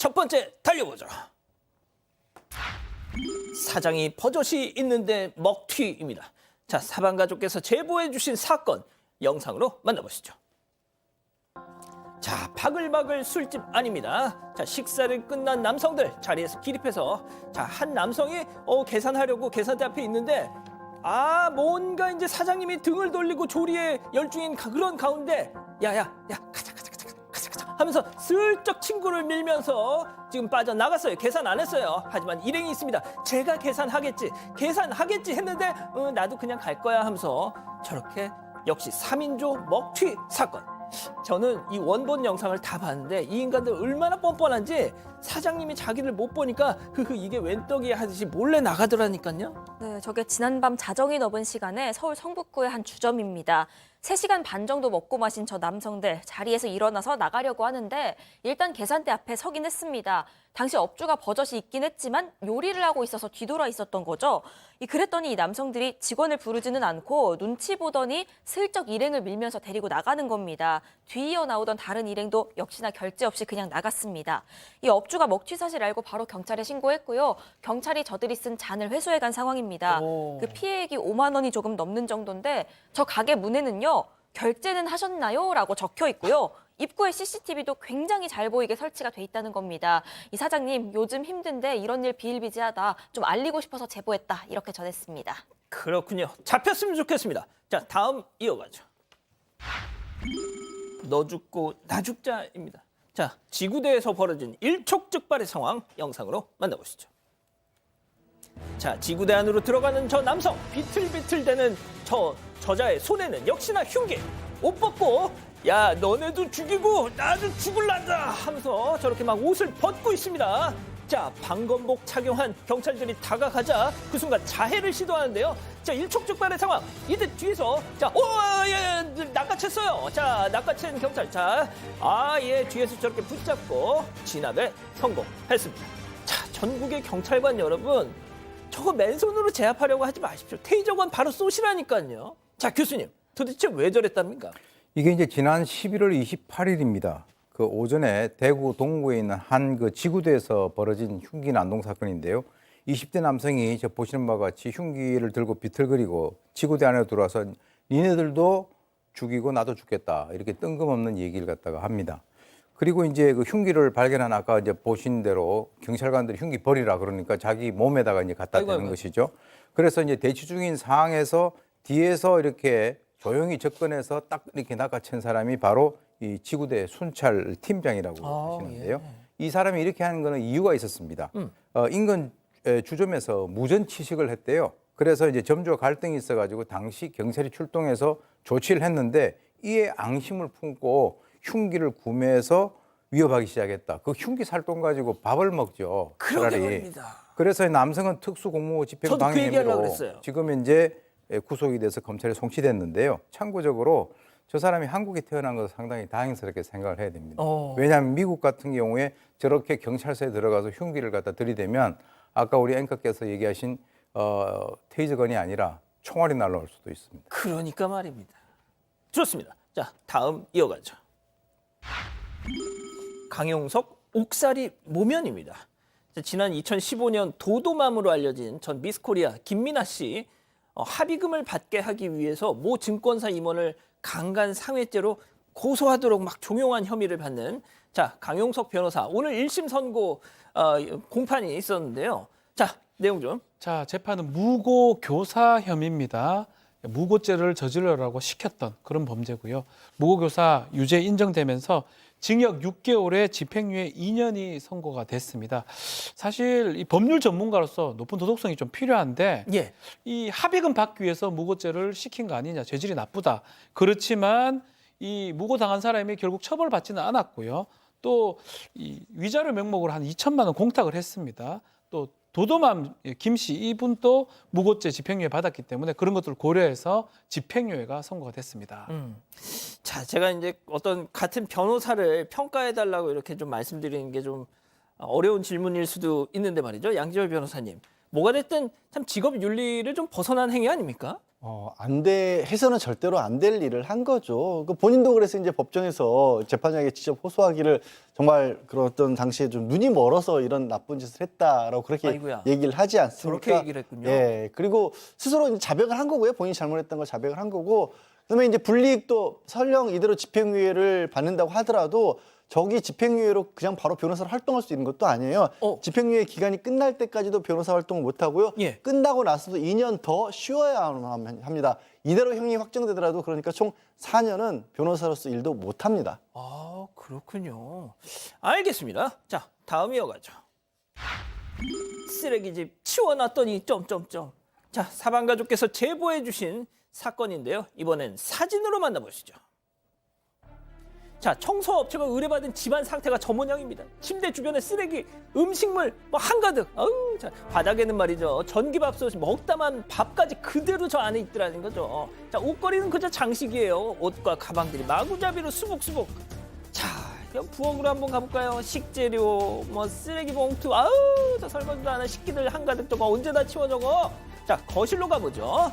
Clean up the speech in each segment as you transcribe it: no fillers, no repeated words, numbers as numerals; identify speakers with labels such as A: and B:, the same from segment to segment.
A: 첫 번째 달려보죠. 사장이 버젓이 있는데 먹튀입니다. 자, 사방 가족께서 제보해 주신 사건 영상으로 만나보시죠. 자, 바글바글 술집 아닙니다. 자, 식사를 끝난 남성들 자리에서 기립해서 자, 한 남성이 계산하려고 계산대 앞에 있는데 뭔가 이제 사장님이 등을 돌리고 조리에 열중인 그런 가운데 야야야 가자 하면서 슬쩍 친구를 밀면서 지금 빠져나갔어요. 계산 안 했어요. 하지만 일행이 있습니다. 제가 계산하겠지 했는데 나도 그냥 갈 거야 하면서 저렇게 역시 3인조 먹튀 사건. 저는 이 원본 영상을 다 봤는데 이 인간들 얼마나 뻔뻔한지 사장님이 자기를 못 보니까 이게 웬 떡이야 하듯이 몰래 나가더라니까요.
B: 네, 저게 지난밤 자정이 넘은 시간에 서울 성북구의 한 주점입니다. 3시간 반 정도 먹고 마신 저 남성들 자리에서 일어나서 나가려고 하는데 일단 계산대 앞에 서긴 했습니다. 당시 업주가 버젓이 있긴 했지만 요리를 하고 있어서 뒤돌아 있었던 거죠. 그랬더니 이 남성들이 직원을 부르지는 않고 눈치 보더니 슬쩍 일행을 밀면서 데리고 나가는 겁니다. 뒤이어 나오던 다른 일행도 역시나 결제 없이 그냥 나갔습니다. 이 업주가 먹튀 사실 알고 바로 경찰에 신고했고요. 경찰이 저들이 쓴 잔을 회수해 간 상황입니다. 그 피해액이 5만 원이 조금 넘는 정도인데 저 가게 문에는요. 결제는 하셨나요? 라고 적혀 있고요. 입구에 CCTV도 굉장히 잘 보이게 설치가 돼 있다는 겁니다. 이 사장님 요즘 힘든데 이런 일 비일비재하다 좀 알리고 싶어서 제보했다 이렇게 전했습니다.
A: 그렇군요. 잡혔으면 좋겠습니다. 자, 다음 이어가죠. 너 죽고 나 죽자입니다. 자, 지구대에서 벌어진 일촉즉발의 상황 영상으로 만나보시죠. 자, 지구대 안으로 들어가는 저 남성, 비틀비틀대는 저자의 손에는 역시나 흉기. 옷 벗고 야, 너네도 죽이고 나도 죽을란다 하면서 저렇게 막 옷을 벗고 있습니다. 자, 방검복 착용한 경찰들이 다가가자 그 순간 자해를 시도하는데요. 자, 일촉즉발의 상황. 이때 뒤에서 낚아챘어요. 자, 낚아챈 경찰. 자, 뒤에서 저렇게 붙잡고 진압에 성공했습니다. 자, 전국의 경찰관 여러분, 저거 맨손으로 제압하려고 하지 마십시오. 테이저건 바로 쏘시라니까요. 자, 교수님, 도대체 왜 저랬답니까?
C: 이게 이제 지난 11월 28일입니다. 그 오전에 대구 동구에 있는 한 그 지구대에서 벌어진 흉기 난동 사건인데요. 20대 남성이 저 보시는 바와 같이 흉기를 들고 비틀거리고 지구대 안에 들어와서 니네들도 죽이고 나도 죽겠다 이렇게 뜬금없는 얘기를 갖다가 합니다. 그리고 이제 그 흉기를 발견한 아까 이제 보신 대로 경찰관들이 흉기 버리라 그러니까 자기 몸에다가 이제 갖다 대는 것이죠. 그래서 이제 대치 중인 상황에서 뒤에서 이렇게 조용히 접근해서 딱 이렇게 낚아챈 사람이 바로 이 지구대 순찰 팀장이라고 하시는데요. 이 사람이 이렇게 하는 거는 이유가 있었습니다. 인근 주점에서 무전 취식을 했대요. 그래서 이제 점주와 갈등이 있어가지고 당시 경찰이 출동해서 조치를 했는데 이에 앙심을 품고 흉기를 구매해서 위협하기 시작했다. 그 흉기 살돈 가지고 밥을 먹죠.
A: 그러게
C: 차라리.
A: 말입니다.
C: 그래서 남성은 특수공무 집행
A: 저도 그 얘기하려고
C: 방해로
A: 그랬어요.
C: 지금 이제 구속이 돼서 검찰에 송치됐는데요. 참고적으로 저 사람이 한국에 태어난 것은 상당히 다행스럽게 생각을 해야 됩니다. 왜냐하면 미국 같은 경우에 저렇게 경찰서에 들어가서 흉기를 갖다 들이대면 아까 우리 앵커께서 얘기하신 테이저건이 아니라 총알이 날라올 수도 있습니다.
A: 그러니까 말입니다. 좋습니다. 자, 다음 이어가죠. 강용석 옥살이 모면입니다. 자, 지난 2015년 도도맘으로 알려진 전 미스코리아 김민아 씨 합의금을 받게 하기 위해서 모 증권사 임원을 강간 상해죄로 고소하도록 막 종용한 혐의를 받는 자, 강용석 변호사 오늘 1심 선고 공판이 있었는데요. 자, 내용 좀.
D: 자, 재판은 무고 교사 혐의입니다. 무고죄를 저지르라고 시켰던 그런 범죄고요. 무고 교사 유죄 인정되면서 징역 6개월에 집행유예 2년이 선고가 됐습니다. 사실 이 법률 전문가로서 높은 도덕성이 좀 필요한데
A: 예.
D: 이 합의금 받기 위해서 무고죄를 시킨 거 아니냐, 죄질이 나쁘다. 그렇지만 이 무고당한 사람이 결국 처벌받지는 않았고요. 또 이 위자료 명목으로 한 2천만 원 공탁을 했습니다. 또 도도맘 김 씨 이분도 무고죄 집행유예 받았기 때문에 그런 것들을 고려해서 집행유예가 선고가 됐습니다.
A: 자, 제가 이제 어떤 같은 변호사를 평가해달라고 이렇게 좀 말씀드리는 게 좀 어려운 질문일 수도 있는데 말이죠. 양지열 변호사님. 뭐가 됐든 참 직업 윤리를 좀 벗어난 행위 아닙니까?
E: 해서는 절대로 안 될 일을 한 거죠. 그 본인도 그래서 이제 법정에서 재판장에게 직접 호소하기를 정말 그런 어떤 당시에 좀 눈이 멀어서 이런 나쁜 짓을 했다라고 그렇게
A: 아이고야.
E: 얘기를 하지 않습니까?
A: 저렇게 얘기를 했군요.
E: 예. 그리고 스스로 이제 자백을 한 거고요. 본인이 잘못했던 걸 자백을 한 거고. 그다음에 이제 불이익도 설령 이대로 집행유예를 받는다고 하더라도 저기 집행유예로 그냥 바로 변호사로 활동할 수 있는 것도 아니에요. 집행유예 기간이 끝날 때까지도 변호사 활동을 못 하고요.
A: 예.
E: 끝나고 나서도 2년 더 쉬어야 합니다. 이대로 형이 확정되더라도 그러니까 총 4년은 변호사로서 일도 못 합니다.
A: 아, 그렇군요. 알겠습니다. 자, 다음 이어가죠. 쓰레기집 치워놨더니 점점점. 자, 사방 가족께서 제보해 주신 사건인데요. 이번엔 사진으로 만나보시죠. 자, 청소업체가 의뢰받은 집안 상태가 저 모양입니다. 침대 주변에 쓰레기, 음식물 뭐 한가득. 아우, 자, 바닥에는 말이죠. 전기밥솥 먹다만 밥까지 그대로 저 안에 있더라는 거죠. 자, 옷걸이는 그저 장식이에요. 옷과 가방들이 마구잡이로 수북수북. 자, 그럼 부엌으로 한번 가볼까요? 식재료, 뭐 쓰레기 봉투, 아우, 저 설거지도 안 한 식기들 한가득 저거 언제 다 치워 저거. 자, 거실로 가보죠.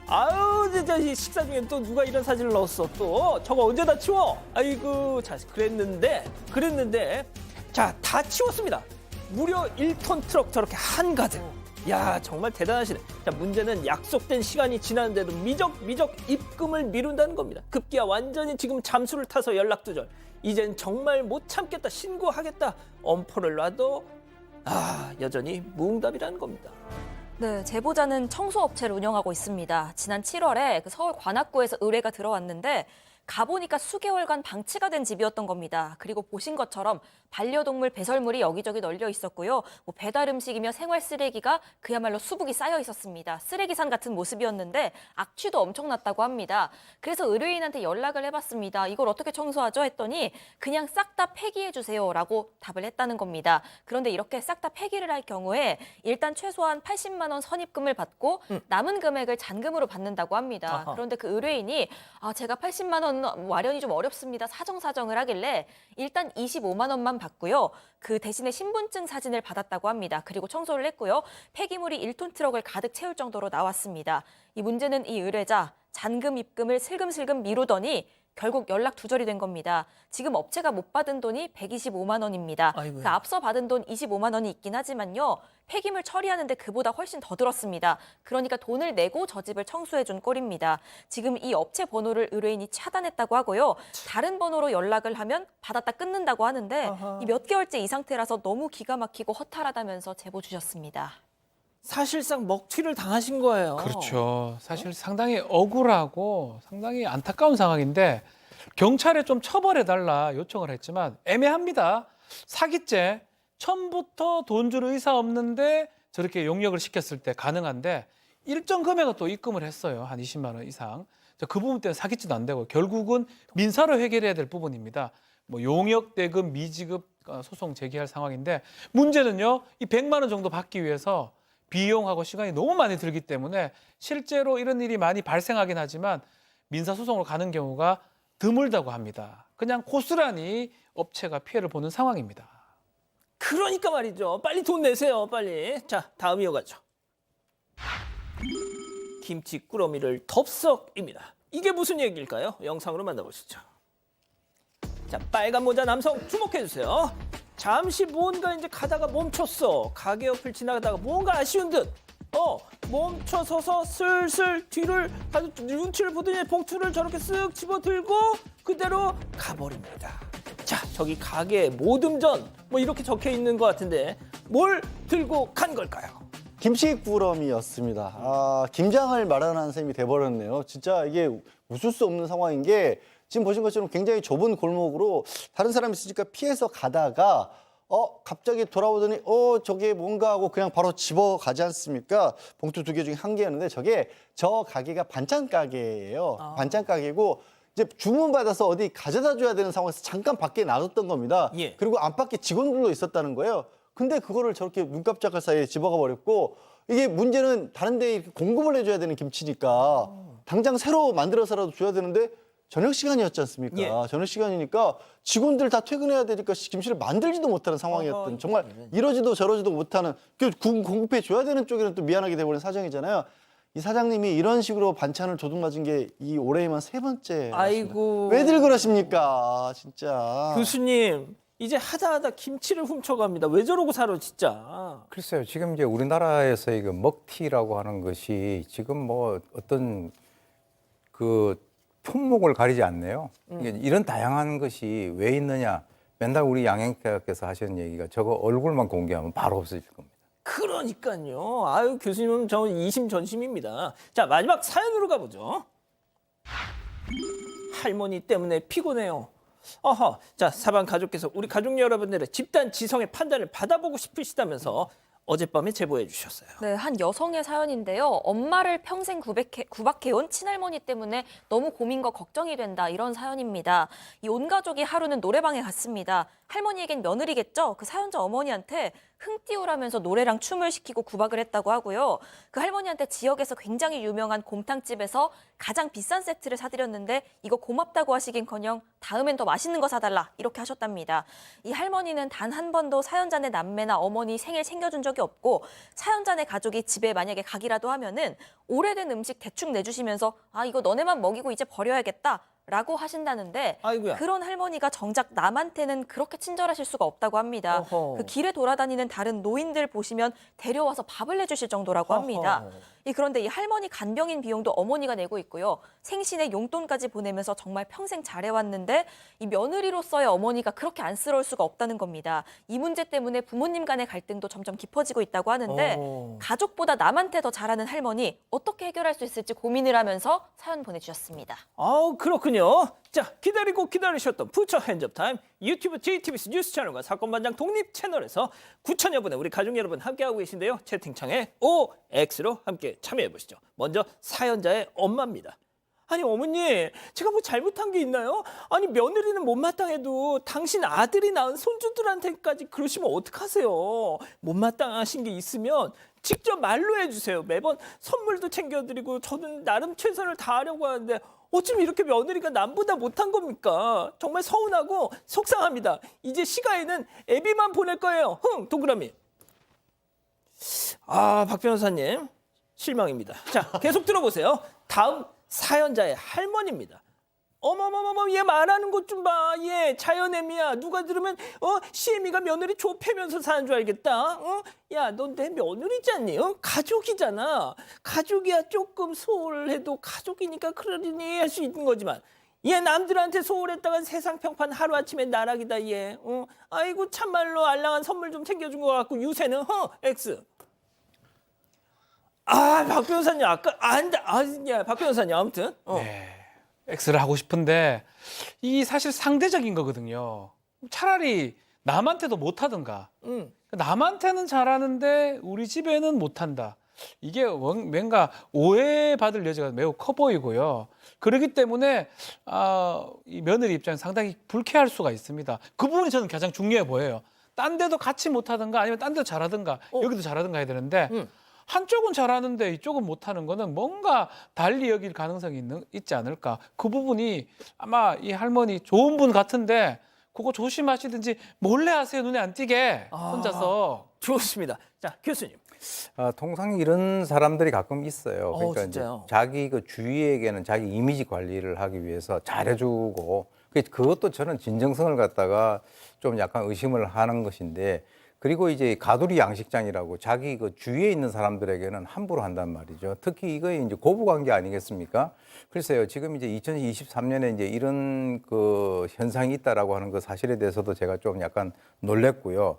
A: 아유, 진짜 식사 중에 또 누가 이런 사진을 넣었어 또. 저거 언제 다 치워? 아이고, 자, 그랬는데, 자, 다 치웠습니다. 무려 1톤 트럭 저렇게 한가득. 야, 정말 대단하시네. 자, 문제는 약속된 시간이 지났는데도 미적 입금을 미룬다는 겁니다. 급기야 완전히 지금 잠수를 타서 연락두절. 이젠 정말 못 참겠다, 신고하겠다. 엄포를 놔도 여전히 무응답이라는 겁니다.
B: 네, 제보자는 청소업체를 운영하고 있습니다. 지난 7월에 그 서울 관악구에서 의뢰가 들어왔는데 가보니까 수개월간 방치가 된 집이었던 겁니다. 그리고 보신 것처럼 반려동물 배설물이 여기저기 널려 있었고요. 뭐 배달 음식이며 생활 쓰레기가 그야말로 수북이 쌓여 있었습니다. 쓰레기산 같은 모습이었는데 악취도 엄청났다고 합니다. 그래서 의뢰인한테 연락을 해봤습니다. 이걸 어떻게 청소하죠? 했더니 그냥 싹 다 폐기해 주세요라고 답을 했다는 겁니다. 그런데 이렇게 싹 다 폐기를 할 경우에 일단 최소한 80만 원 선입금을 받고 남은 금액을 잔금으로 받는다고 합니다.
A: 아하.
B: 그런데 그 의뢰인이 제가 80만 원 마련이 좀 어렵습니다. 사정사정을 하길래 일단 25만 원만 받고요. 그 대신에 신분증 사진을 받았다고 합니다. 그리고 청소를 했고요. 폐기물이 1톤 트럭을 가득 채울 정도로 나왔습니다. 이 문제는 이 의뢰자 잔금 입금을 슬금슬금 미루더니 결국 연락 두절이 된 겁니다. 지금 업체가 못 받은 돈이 125만 원입니다.
A: 아이고야.
B: 그 앞서 받은 돈 25만 원이 있긴 하지만요. 폐기물 처리하는데 그보다 훨씬 더 들었습니다. 그러니까 돈을 내고 저 집을 청소해준 꼴입니다. 지금 이 업체 번호를 의뢰인이 차단했다고 하고요. 다른 번호로 연락을 하면 받았다 끊는다고 하는데 이 몇 개월째 이 상태라서 너무 기가 막히고 허탈하다면서 제보 주셨습니다.
A: 사실상 먹튀를 당하신 거예요.
D: 그렇죠. 사실 상당히 억울하고 상당히 안타까운 상황인데 경찰에 좀 처벌해달라 요청을 했지만 애매합니다. 사기죄, 처음부터 돈 줄 의사 없는데 저렇게 용역을 시켰을 때 가능한데 일정 금액은 또 입금을 했어요. 한 20만 원 이상. 그 부분 때문에 사기죄도 안 되고 결국은 민사로 해결해야 될 부분입니다. 뭐 용역 대금 미지급 소송 제기할 상황인데 문제는요. 이 100만 원 정도 받기 위해서 비용하고 시간이 너무 많이 들기 때문에 실제로 이런 일이 많이 발생하긴 하지만 민사소송으로 가는 경우가 드물다고 합니다. 그냥 고스란히 업체가 피해를 보는 상황입니다.
A: 그러니까 말이죠. 빨리 돈 내세요. 빨리. 자, 다음 이어가죠. 김치 꾸러미를 덥석입니다. 이게 무슨 얘기일까요? 영상으로 만나보시죠. 자, 빨간 모자 남성 주목해주세요. 잠시 뭔가 이제 가다가 멈췄어. 가게 옆을 지나가다가 뭔가 아쉬운 듯. 멈춰서서 슬슬 뒤를 아주 눈치를 보더니 봉투를 저렇게 쓱 집어들고 그대로 가버립니다. 자, 저기 가게 모듬전 뭐 이렇게 적혀 있는 것 같은데 뭘 들고 간 걸까요?
E: 김치꾸러미였습니다. 김장을 마련하는 셈이 돼버렸네요. 진짜 이게 웃을 수 없는 상황인 게 지금 보신 것처럼 굉장히 좁은 골목으로 다른 사람이 있으니까 피해서 가다가 갑자기 돌아오더니 저게 뭔가 하고 그냥 바로 집어가지 않습니까? 봉투 2개 중에 1개였는데 저게 저 가게가 반찬 가게예요. 반찬 가게고 이제 주문받아서 어디 가져다 줘야 되는 상황에서 잠깐 밖에 놔뒀던 겁니다.
A: 예.
E: 그리고 안팎에 직원들도 있었다는 거예요. 근데 그거를 저렇게 눈 깜짝할 사이에 집어가 버렸고 이게 문제는 다른 데에 이렇게 공급을 해줘야 되는 김치니까 당장 새로 만들어서라도 줘야 되는데 저녁 시간이었지 않습니까?
A: 예.
E: 저녁 시간이니까 직원들 다 퇴근해야 되니까 김치를 만들지도 못하는 상황이었던 정말 이러지도 저러지도 못하는 공급해 줘야 되는 쪽에는 또 미안하게 돼버린 사정이잖아요. 이 사장님이 이런 식으로 반찬을 도둑맞은 게 이 올해에만 3번째.
A: 아이고.
E: 왜들 그러십니까, 진짜.
A: 교수님, 이제 하다 김치를 훔쳐갑니다. 왜 저러고 살아, 진짜.
C: 글쎄요, 지금 이제 우리나라에서 이거 먹튀라고 하는 것이 지금 뭐 어떤 그 품목을 가리지 않네요. 이게 이런 다양한 것이 왜 있느냐? 맨날 우리 양행태께서 하시는 얘기가 저거 얼굴만 공개하면 바로 없어질 겁니다.
A: 그러니까요. 아유, 교수님은 저 이심전심입니다. 자, 마지막 사연으로 가보죠. 할머니 때문에 피곤해요. 어허, 자, 사방 가족께서 우리 가족 여러분들의 집단 지성의 판단을 받아보고 싶으시다면서 어젯밤에 제보해 주셨어요.
B: 네, 한 여성의 사연인데요. 엄마를 평생 구박해온 친할머니 때문에 너무 고민과 걱정이 된다, 이런 사연입니다. 이 온 가족이 하루는 노래방에 갔습니다. 할머니에겐 며느리겠죠? 그 사연자 어머니한테 흥 띄우라면서 노래랑 춤을 시키고 구박을 했다고 하고요. 그 할머니한테 지역에서 굉장히 유명한 곰탕집에서 가장 비싼 세트를 사드렸는데 이거 고맙다고 하시긴커녕 다음엔 더 맛있는 거 사달라, 이렇게 하셨답니다. 이 할머니는 단 한 번도 사연자네 남매나 어머니 생일 챙겨준 적이 없고, 사연자네 가족이 집에 만약에 가기라도 하면은 오래된 음식 대충 내주시면서 아, 이거 너네만 먹이고 이제 버려야겠다 라고 하신다는데,
A: 아이고야.
B: 그런 할머니가 정작 남한테는 그렇게 친절하실 수가 없다고 합니다.
A: 어허.
B: 그 길에 돌아다니는 다른 노인들 보시면 데려와서 밥을 내주실 정도라고 합니다.
A: 어허.
B: 그런데 이 할머니 간병인 비용도 어머니가 내고 있고요. 생신에 용돈까지 보내면서 정말 평생 잘해왔는데 이 며느리로서의 어머니가 그렇게 안쓰러울 수가 없다는 겁니다. 이 문제 때문에 부모님 간의 갈등도 점점 깊어지고 있다고 하는데, 가족보다 남한테 더 잘하는 할머니 어떻게 해결할 수 있을지 고민을 하면서 사연 보내주셨습니다.
A: 아우, 그렇군요. 자, 기다리고 기다리셨던 부처 핸즈업 타임 유튜브 JTBC 뉴스 채널과 사건반장 독립 채널에서 9천여 분의 우리 가족 여러분 함께하고 계신데요. 채팅창에 OX로 함께 참여해 보시죠. 먼저 사연자의 엄마입니다. 아니 어머니, 제가 뭐 잘못한 게 있나요? 아니 며느리는 못마땅해도 당신 아들이 낳은 손주들한테까지 그러시면 어떡하세요? 못마땅하신 게 있으면 직접 말로 해주세요. 매번 선물도 챙겨드리고 저는 나름 최선을 다하려고 하는데 어쩜 이렇게 며느리가 남보다 못한 겁니까? 정말 서운하고 속상합니다. 이제 시가에는 애비만 보낼 거예요. 흥, 동그라미. 아, 박 변호사님 실망입니다. 자, 계속 들어보세요. 다음 사연자의 할머니입니다. 어머머머머, 얘 말하는 것 좀 봐. 얘 자연애미야. 누가 들으면 시애미가 며느리 좁혀면서 사는 줄 알겠다. 야, 넌 내 며느리잖니? 가족이잖아. 가족이야 조금 소홀해도 가족이니까 그러려니 할 수 있는 거지만 얘 남들한테 소홀했다간 세상 평판 하루아침에 나락이다 얘. 아이고 참말로 알랑한 선물 좀 챙겨준 것 같고 유세는 X. 아, 박 변호사님 아까 박 변호사님 아무튼
D: 네, X를 하고 싶은데 이 사실 상대적인 거거든요. 차라리 남한테도 못하든가. 남한테는 잘하는데 우리 집에는 못한다. 이게 뭔가 오해받을 여지가 매우 커 보이고요. 그렇기 때문에 이 며느리 입장에 상당히 불쾌할 수가 있습니다. 그 부분이 저는 가장 중요해 보여요. 딴 데도 같이 못하든가 아니면 딴 데도 잘하든가 여기도 잘하든가 해야 되는데 한쪽은 잘하는데 이쪽은 못하는 거는 뭔가 달리 여길 가능성이 있지 않을까. 그 부분이 아마 이 할머니 좋은 분 같은데 그거 조심하시든지 몰래 하세요. 눈에 안 띄게 혼자서.
A: 좋습니다. 자, 교수님.
C: 통상 이런 사람들이 가끔 있어요. 그러니까 이제
A: 진짜요?
C: 자기 그 주위에게는 자기 이미지 관리를 하기 위해서 잘해주고 그것도 저는 진정성을 갖다가 좀 약간 의심을 하는 것인데, 그리고 이제 가두리 양식장이라고 자기 그 주위에 있는 사람들에게는 함부로 한단 말이죠. 특히 이거 이제 고부관계 아니겠습니까? 글쎄요, 지금 이제 2023년에 이제 이런 그 현상이 있다라고 하는 그 사실에 대해서도 제가 좀 약간 놀랬고요.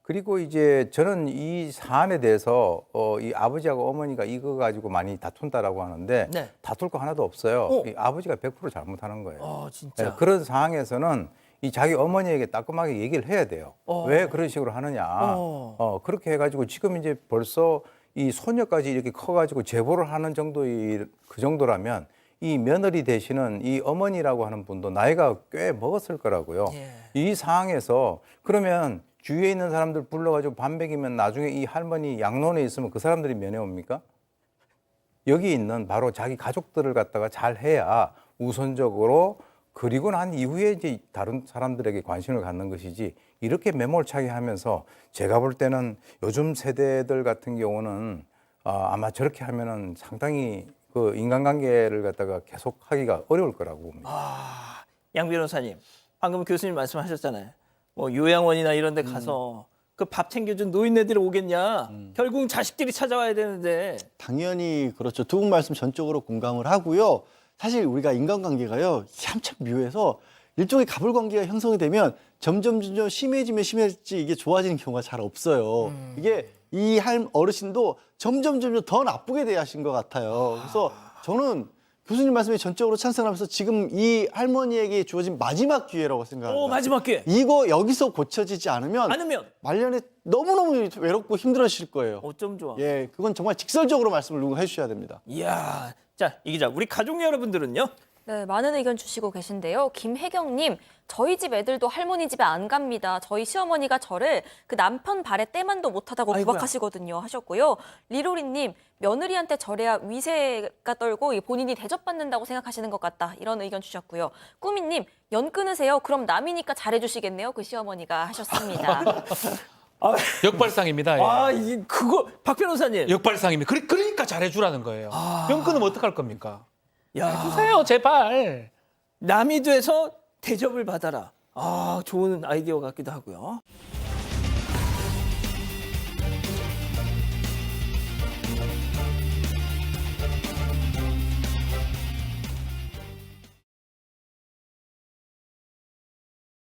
C: 그리고 이제 저는 이 사안에 대해서 이 아버지하고 어머니가 이거 가지고 많이 다툰다라고 하는데
A: 네.
C: 다툴 거 하나도 없어요. 이 아버지가 100% 잘못하는 거예요.
A: 진짜.
C: 네, 그런 상황에서는 이 자기 어머니에게 따끔하게 얘기를 해야 돼요. 왜 그런 식으로 하느냐. 그렇게 해가지고 지금 이제 벌써 이 소녀까지 이렇게 커가지고 제보를 하는 정도의 그 정도라면 이 며느리 되시는 이 어머니라고 하는 분도 나이가 꽤 먹었을 거라고요.
A: 예.
C: 이 상황에서 그러면 주위에 있는 사람들 불러가지고 반 먹이면 나중에 이 할머니 양론에 있으면 그 사람들이 면회옵니까? 여기 있는 바로 자기 가족들을 갖다가 잘 해야 우선적으로, 그리고 난 이후에 이제 다른 사람들에게 관심을 갖는 것이지, 이렇게 매몰차게 하면서 제가 볼 때는 요즘 세대들 같은 경우는 아마 저렇게 하면은 상당히 그 인간관계를 갖다가 계속하기가 어려울 거라고 봅니다.
A: 양 변호사님, 방금 교수님 말씀하셨잖아요. 뭐 요양원이나 이런 데 가서 그 밥 챙겨준 노인네들이 오겠냐? 결국은 자식들이 찾아와야 되는데.
E: 당연히 그렇죠. 두 분 말씀 전적으로 공감을 하고요. 사실 우리가 인간관계가요, 한참 묘해서 일종의 가불관계가 형성이 되면 점점 심해지지 이게 좋아지는 경우가 잘 없어요. 이게 이 어르신도 점점 더 나쁘게 대하신 것 같아요. 그래서 저는 교수님 말씀에 전적으로 찬성하면서 지금 이 할머니에게 주어진 마지막 기회라고 생각합니다.
A: 마지막 기회.
E: 이거 여기서 고쳐지지 않으면 말년에 너무너무 외롭고 힘들어질 거예요.
A: 어쩜 좋아.
E: 예, 그건 정말 직설적으로 말씀을 누구 해주셔야 됩니다.
A: 이야. 자, 이 기자, 우리 가족 여러분들은요?
B: 네, 많은 의견 주시고 계신데요. 김혜경님, 저희 집 애들도 할머니 집에 안 갑니다. 저희 시어머니가 저를 그 남편 발에 때만도 못하다고
A: 아이고야.
B: 구박하시거든요. 하셨고요. 리로리님, 며느리한테 저래야 위세가 떨고 본인이 대접받는다고 생각하시는 것 같다. 이런 의견 주셨고요. 꾸미님, 연 끊으세요. 그럼 남이니까 잘해주시겠네요. 그 시어머니가 하셨습니다.
D: 역발상입니다. 예.
A: 박 변호사님.
D: 역발상입니다. 그러니까 잘해주라는 거예요. 연 끊으면 어떡할 겁니까?
A: 야,
D: 해주세요, 제발.
A: 남이 돼서 대접을 받아라. 좋은 아이디어 같기도 하고요.